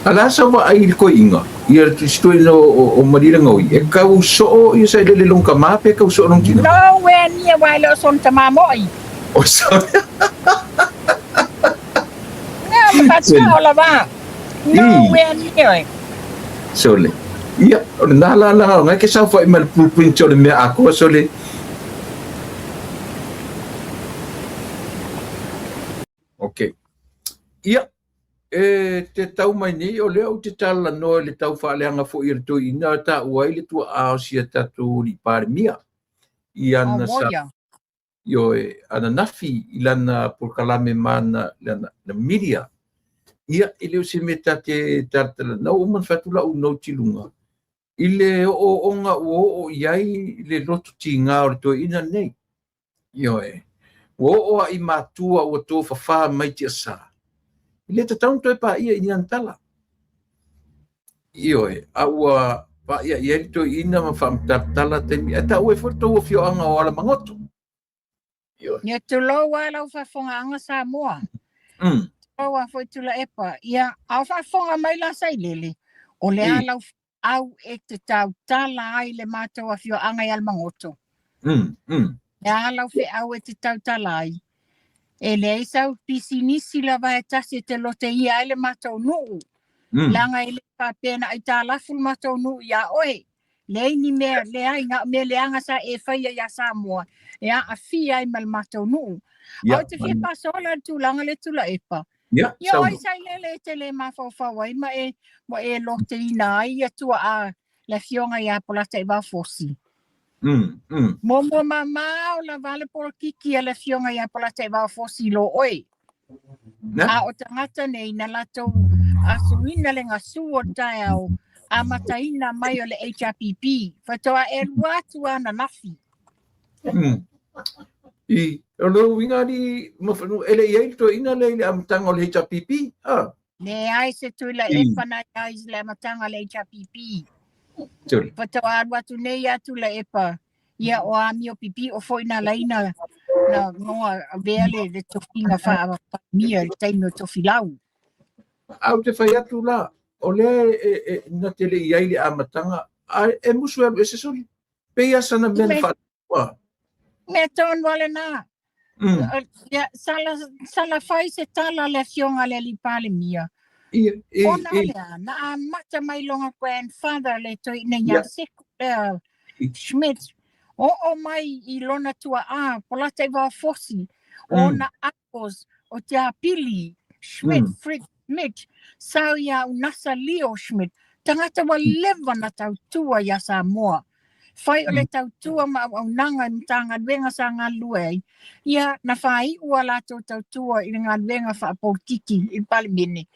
Ala sa wa ai ko inga. Ia sto no o marira ngoi. E ka uso ia sa le long kama pe ka uso nong kina. No when ia wa lo son tamamoi. O sa. Nga makatsa ola ba. No when ia. Sole. Ia, na la ngai ke sa fa mal pulpincho le me ako sole. Okay. Ia. Te tau mai ni o leo te tala no le tau whaaleanga fo i rato ina ta uai le tua ao sia tatu ni pārmia. I ana sa yo ana nafi i lana pulkalame mana lana na media. Ia i leo se meta te tartala na o man fatula u no tilunga. I le o onga o iai le roto ti ngā o rato ina nei. Yo o a i mātua o tō whawha mai ti asa. Le te taunto e pa ia i antala. Io aua pa ia i to ina ma whamtatala te mi. Eta ue whato o fio anga o ala mangoto. Io. Ia tu lo wa lau whafonga anga sa moa. Lo wa whaitula epa. Ia au whafonga mai la sai lele. O le alau au e te tau tala ai le mātou a fio anga i ala mangoto. Le alau whi au e te tau tala ai. E le isau pisi nisi la vai tasi te lote ia ele matou nuu. Langa ele ka pena ai tā laful matou nuu ia oe. Le ni mea le ai ngā me le anga sa e whaia ia Samoa. E a fia ai mal matou nuu. Au te fia pasola tu langa le tula epa. Ia ai sai lele te le mawhawhawai ma e lote ina ai ia tua a le fionga ia polata i wafosi. Momo mama o la vale por kiki ala fionga ia pola te va fosi lo oi. A o tangata nei na lato asuina le ngasu o tau a mataina mai o le HRPP. Fatoa e watu ana nafi. I o lo winga ni mafanu ele ia to ina le amtanga o le HRPP. Ne ai se tuila e pana ai le matanga le HRPP. Fatoa watu nei atu la epa. Ia o ami o pipi o foi na laina na noa vele de tofinga fa mia taino tofilau. Au te fai atu la o le na tele iai le amatanga e musu e se soli. Pe asa na men fa. Me ton wale na. Ya sala fai se tala le fionga le lipale mia. Ona lea na mata mai longa grandfather le toi na nya seku Schmidt. O mai I lona tua polata I wa fosi. O na akos o te apili. Schmidt, Fritz Schmidt. Sau ia unasa Leo Schmidt. Tangata wa leva na tau tua ia Samoa. Fai o le tau tua ma au nanga mtanga wenga sa ngā luei. Ia na fai ua lato tau tua I ngā wenga wha politiki I palimene.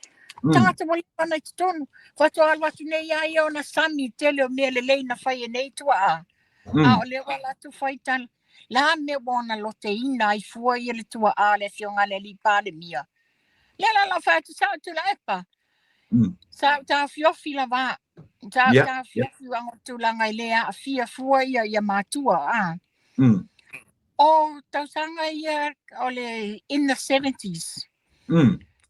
Tangata wa leva na tonu. Whatu alwatu nei ai o na sami tele o mea le leina fai e nei tua A o le wala tu whaitan, la me wana lote ina I fua I le tua a le fionga le li pale mia. Le la whaitu sao tu la epa. Sao ta fiofi la wa. Ta fiofi wango tu langa I lea a fia fua ia matua O tau sanga ia o le in the 70s.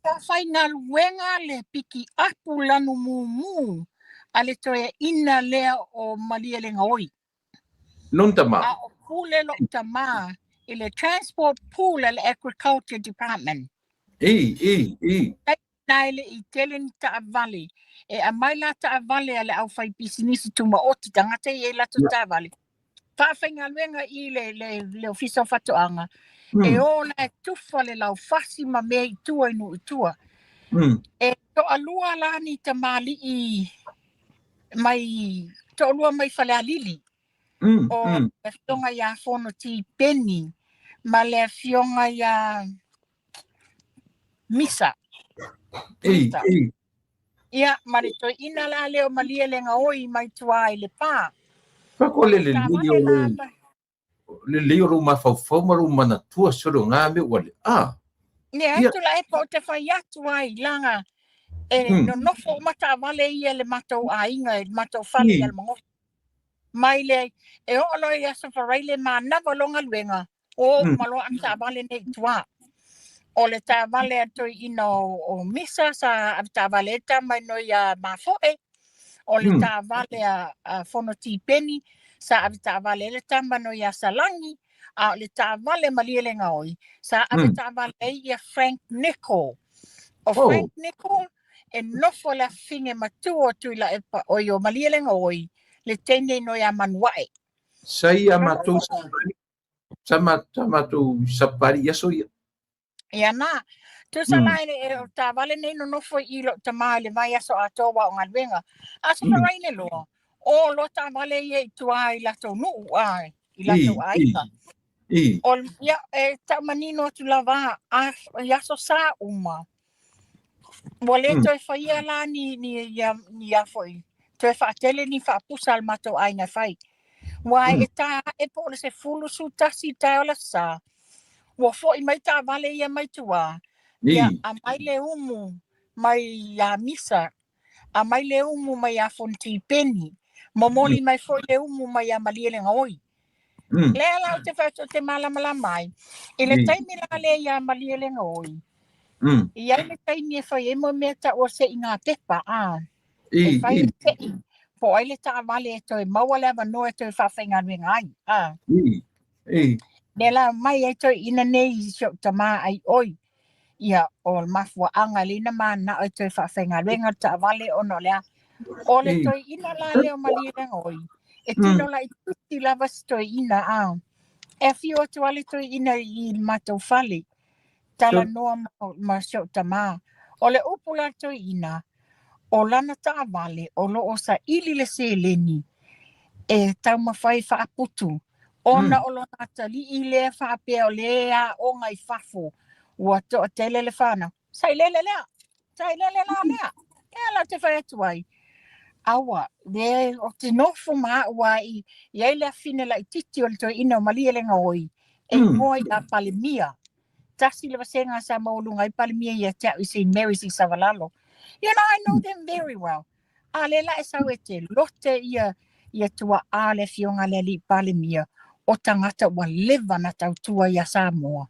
Ta whainga wenga le piki apu lanu mumu a le toe ina lea o malia le ngaoi. Non tama. A o pule lo tama I le transport pool le agriculture department. Nai le I tele ni ta valley. E a mai la ta valley ale au fai pisinisi tuma oti tangata I la ta valley. Fa whainga luenga I le ofiso fatoanga. E o la tufa le lau fasi ma mea I tua inu I tua. E to alua la ni ta mali I mai to alua mai fale alili. O le fionga ia fono ti peni ma le fionga ia misa. Ia marito ina la leo malia le ngaoi mai tua I le pa. Pako le leo ro mafau maru mana tua soro ngā me wale. Ne atu la epa o te whai atu ai langa. No nofo mata wale ia le matou a inga le matou whale ia le mangofi. Mai le e olo ia sa wharai le ma nawa longa luenga o malo amsa vale nei tua. O le tā vale atu ina o misa sa tā vale ta mai no ia mafoe. O le tā vale a fono tipeni sa tā vale le tamba no ia salangi. A le tā vale malielenga oi. Sa tā vale ia Frank Nicol. O Frank Nicol e nofo la finge matua tu la epa o yo malielenga oi. Le tene no ia manuae. Sa ia matu sapari ia so ia. Ia nā. Tu sa laine e tā vale nei no nofo i lo tamā le vai aso atoa o ngalwenga. Asa wharaine loa. O lo tā vale i tua i lato nuu ai. I lato aika. O ia ta manino tu lava i aso sa uma. Wale to e whaia la ni a foi. To e whaatele ni whaapusa al mato ai ngai whai. Wai e tā e po le se fulu su tasi tai o la sa. Wa fo i mai tā vale ia mai tua. Ia a mai le umu mai a misa. A mai le umu mai a fonti peni. Momoli mai fo le umu mai a malielenga oi. Le lau te whauto te malamala mai. I le taimi la le ia malielenga oi. Ia le taimi e whai e mo mea ta o se inga pepa. E whai e tei. Po ai le tā vale e toi maua lewa no e toi whawhenga nuenga ai. Ne la mai e toi ina nei i sio tamā ai oi. Ia o mafua anga lina mana e toi whawhenga nuenga tā vale ono lea. O le toi ina la leo malielenga oi. E tino la i tuti lava si toi ina E fio atu ale toi ina i matau whale. Tala noa ma sio tamā. O le upula toi ina. O lana tā vale o lo o sa ili le se leni. E tau mawhai whaaputu. Ona o lo nata li i le whaapea o lea o ngai whafo. Ua to o tele le whana. Sai lele lea. Sai lele la lea. E la te whai atu ai. Awa, le o te nofo maa ua i ei lea fine la i titi o le toi ina o malielenga oi. E moi a Palemia. Tasi le wasenga sa maulunga i Palemia i a tea i St. Mary's i Savalalo. You know, I know them very well. A le la e sau e te lote ia tua a le fionga le li Palemia o tangata ua lewa na tautua ia Samoa.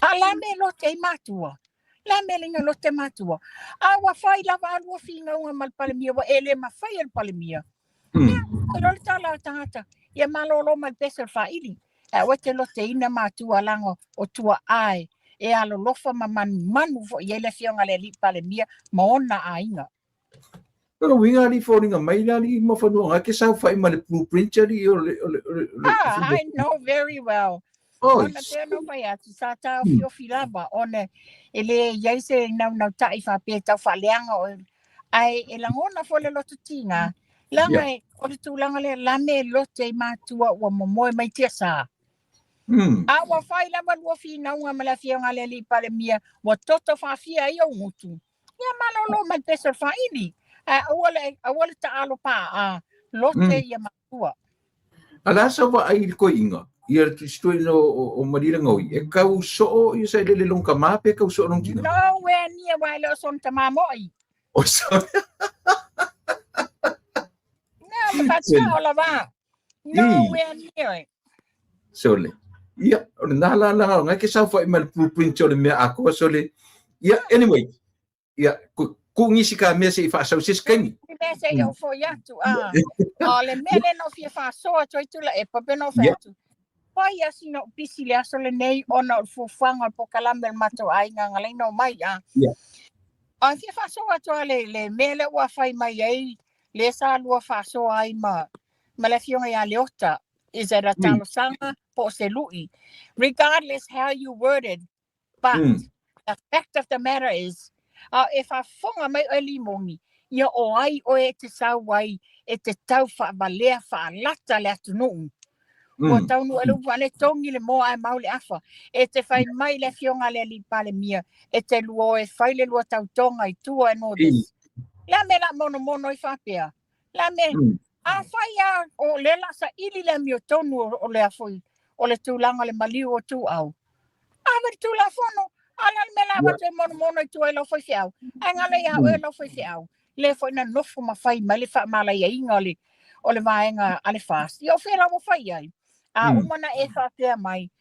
A la me lote i matua. La me linga lote matua. A wa whai lava alua finga unga mal Palemia wa ele ma whai al Palemia. Ia, e lole tala o tangata. Ia malolo mal pesel whaili. E o te lote ina matua lango o tua ai. E alo lofa ma manu fo i ele fionga le li Palemia ma ona a inga. Pero winga li foringa mai la li mo fanua ke sa fai ma le blueprint ali o le I know very well. Ona te no mai atu sa tau fio filava one ele yaise nau tai fa pe tau fa leanga o ai e langona fo le lotu tinga. Langa o le tūlanga le lame lote matua ua momoe mai tia sa. A wa fai lava lua fina unga mala fionga le li Palemia wa toto fa fia i o ngutu. Ia malolo mai pesel fa ini. Awale ta alo pa lote ia matua. Ala sa wa ai ko inga. Ia stoi no o marira ngoi. E kau so i sa le long kama pe kau so long tinga. No where near wa lo son tama moi. O so. No, ma fa la va. No where near. Sole. Ia, na la ngai ke sa fai mal blueprint o le mea ako sole. Ia, anyway. Ia, ku ngisi ka mea se i fa sau sis kengi. Mea se yo fo ya tu o le mele no fi fa so to tu la e pa no fa tu. Pa ya sino pisi le sole nei ona fo fanga po kalamel mato ai nga ngalai no mai Ia. A fi fa so to le mele wa fai mai ai le sa lua fa so ai ma le fionga ya le ota. Is that a talosanga po se lui? Regardless how you worded, but the fact of the matter is, if a fonga mai ali mongi, ia o ai o e te sau wai, e te tau wha balea wha lata le atu nuu. O tau nu alu wane tongi le moa ai maule afa, e te whai mai le fionga le li Palemia, e te luo e whai le lua tau tonga i tua e no des. La me la mono i whapea. La me... A whaia o le lasa ili le mio tonu o le afoi, o le tūlanga le maliu o tū au. A wari tūla whono, ala me la wate mono i tū e lo whai whiau. A ngale ia o e lo whai whiau. Le whai na nofo ma whai ma le wha mala ia inga o le vaenga ale fast. Ia o whera o whai ai. A umana e whapea mai,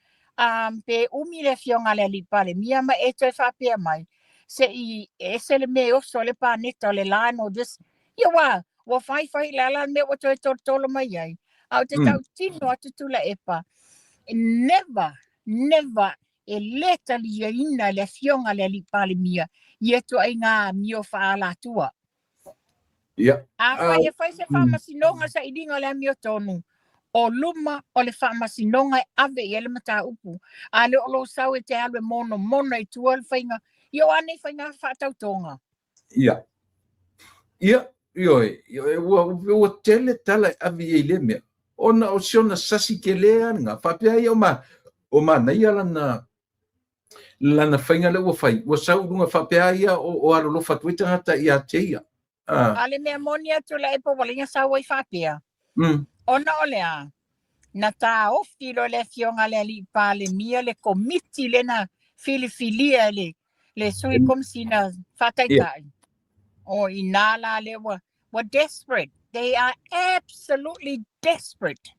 pe umi le fionga le li pale mia ma e te whapea mai. Se I se le me oso le pa neta le lano just ia wa whai la la me wa toi tolo mai ai. Au te tau tino atu tula epa. Never e leta li ina le fionga le li pale mia. Ia tu ai ngā mio whaala tua. Ia. Whai se whamasinonga sa idinga le mio tonu. O luma o le whamasinonga ave i ele mata upu. A le olo sau e te alwe mono i tua le whainga. Io ane whainga whatautonga. Ia. Ua tele tala ave i le mea. Ona o siona sasi ke lea nga. Whapea ia o nei lana whainga le ua whai. Ua sau runga whapea ia o arolo whatuita hata i a teia. Ale mea monia tu la epo walinga sau i whapea. Ona o lea. Na tā ofti lo le fionga le li pale mia le komiti le na filifilia le sui komsina whataitai. O inala le wa desperate. They are absolutely desperate.